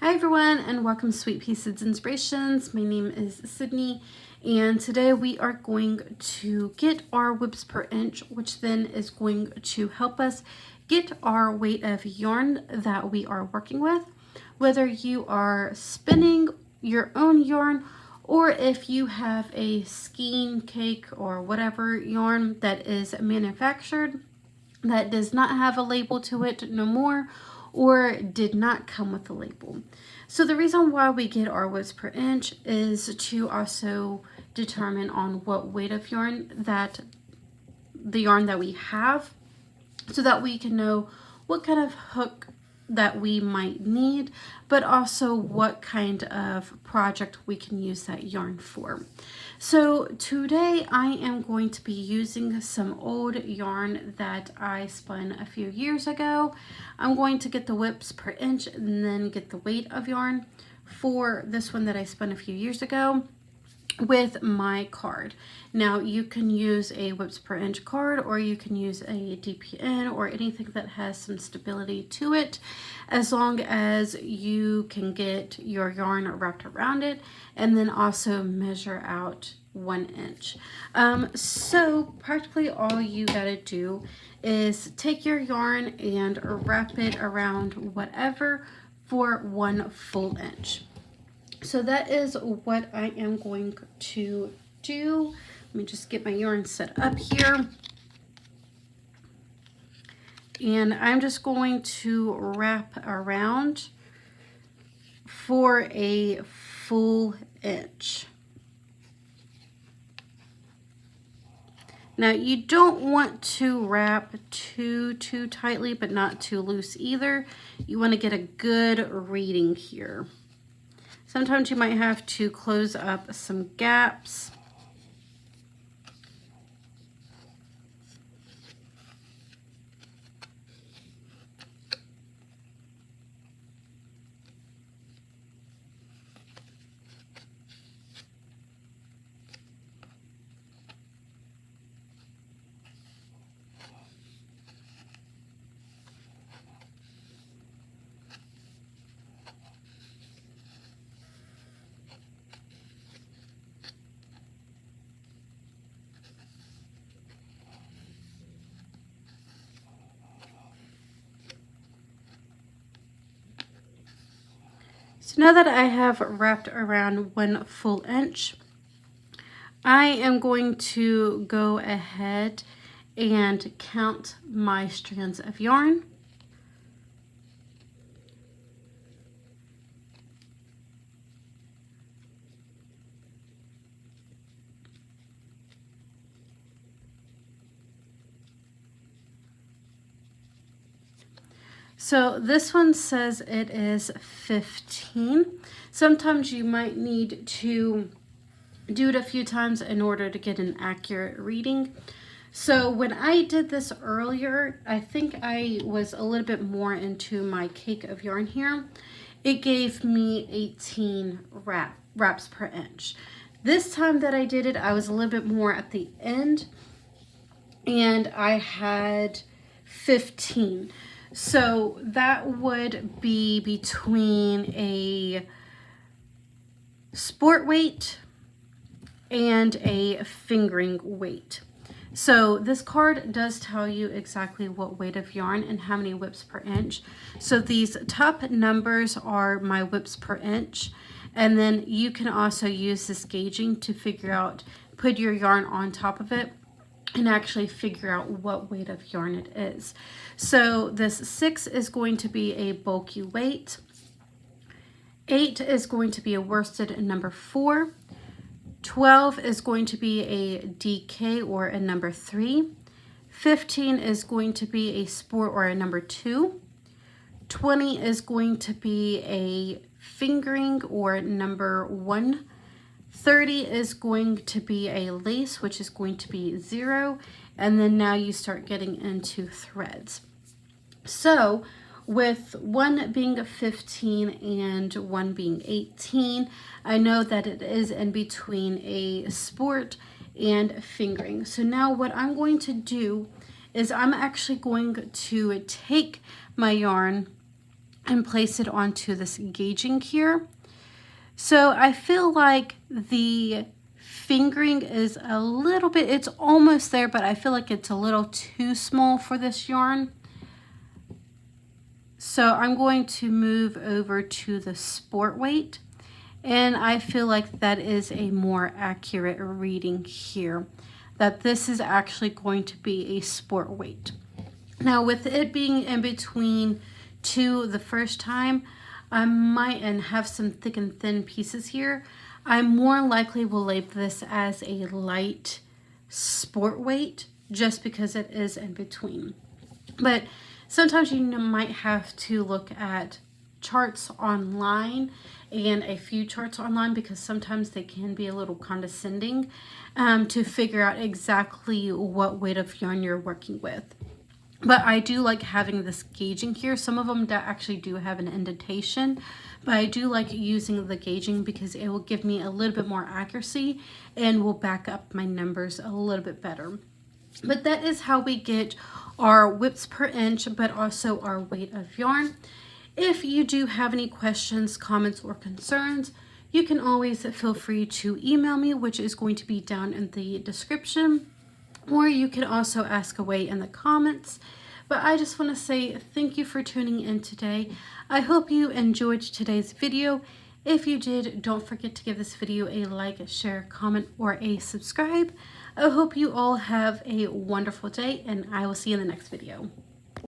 Hi everyone, and welcome to Sweetpea Seeds Inspirations. My name is Sydney, and today we are going to get our whips per inch, which then is going to help us get our weight of yarn that we are working with. Whether you are spinning your own yarn, or if you have a skein, cake, or whatever yarn that is manufactured that does not have a label to it no more, or did not come with a label. So the reason why we get our whips per inch is to also determine on what weight of yarn that the yarn that we have, so that we can know what kind of hook that we might need, but also what kind of project we can use that yarn for. So today I am going to be using some old yarn that I spun a few years ago. I'm going to get the whips per inch and then get the weight of yarn for this one that I spun a few years ago with my card. Now you can use a whips per inch card, or you can use a DPN or anything that has some stability to it, as long as you can get your yarn wrapped around it and then also measure out 1 inch. So practically all you gotta do is take your yarn and wrap it around whatever for 1 full inch. So that is what I am going to do. Let me just get my yarn set up here. And I'm just going to wrap around for a full inch. Now you don't want to wrap too tightly, but not too loose either. You want to get a good reading here. Sometimes you might have to close up some gaps. So now that I have wrapped around 1 full inch, I am going to go ahead and count my strands of yarn. So this one says it is 15. Sometimes you might need to do it a few times in order to get an accurate reading. So when I did this earlier, I think I was a little bit more into my cake of yarn here. It gave me 18 wraps per inch. This time that I did it, I was a little bit more at the end, and I had 15. So that would be between a sport weight and a fingering weight. So this card does tell you exactly what weight of yarn and how many whips per inch. So these top numbers are my whips per inch, and then you can also use this gauging to figure out, put your yarn on top of it and actually figure out what weight of yarn it is. So this 6 is going to be a bulky weight. 8 is going to be a worsted number 4. 12 is going to be a DK or a number 3. 15 is going to be a sport or a number 2. 20 is going to be a fingering or number 1. 30 is going to be a lace, which is going to be 0. And then now you start getting into threads. So with 1 being 15 and 1 being 18, I know that it is in between a sport and fingering. So now what I'm going to do is I'm actually going to take my yarn and place it onto this gauging here. So I feel like the fingering is a little bit, it's almost there, but I feel like it's a little too small for this yarn. So I'm going to move over to the sport weight, and I feel like that is a more accurate reading here, that this is actually going to be a sport weight. Now with it being in between two the first time, I might, and have some thick and thin pieces here, I more likely will label this as a light sport weight just because it is in between. But sometimes you might have to look at charts online and a few charts online, because sometimes they can be a little condescending to figure out exactly what weight of yarn you're working with. But I do like having this gauging here. Some of them actually do have an indentation, but I do like using the gauging because it will give me a little bit more accuracy and will back up my numbers a little bit better. But that is how we get our whips per inch, but also our weight of yarn. If you do have any questions, comments, or concerns, you can always feel free to email me, which is going to be down in the description. Or you can also ask away in the comments. But I just want to say thank you for tuning in today. I hope you enjoyed today's video. If you did, don't forget to give this video a like, share, comment, or a subscribe. I hope you all have a wonderful day, and I will see you in the next video.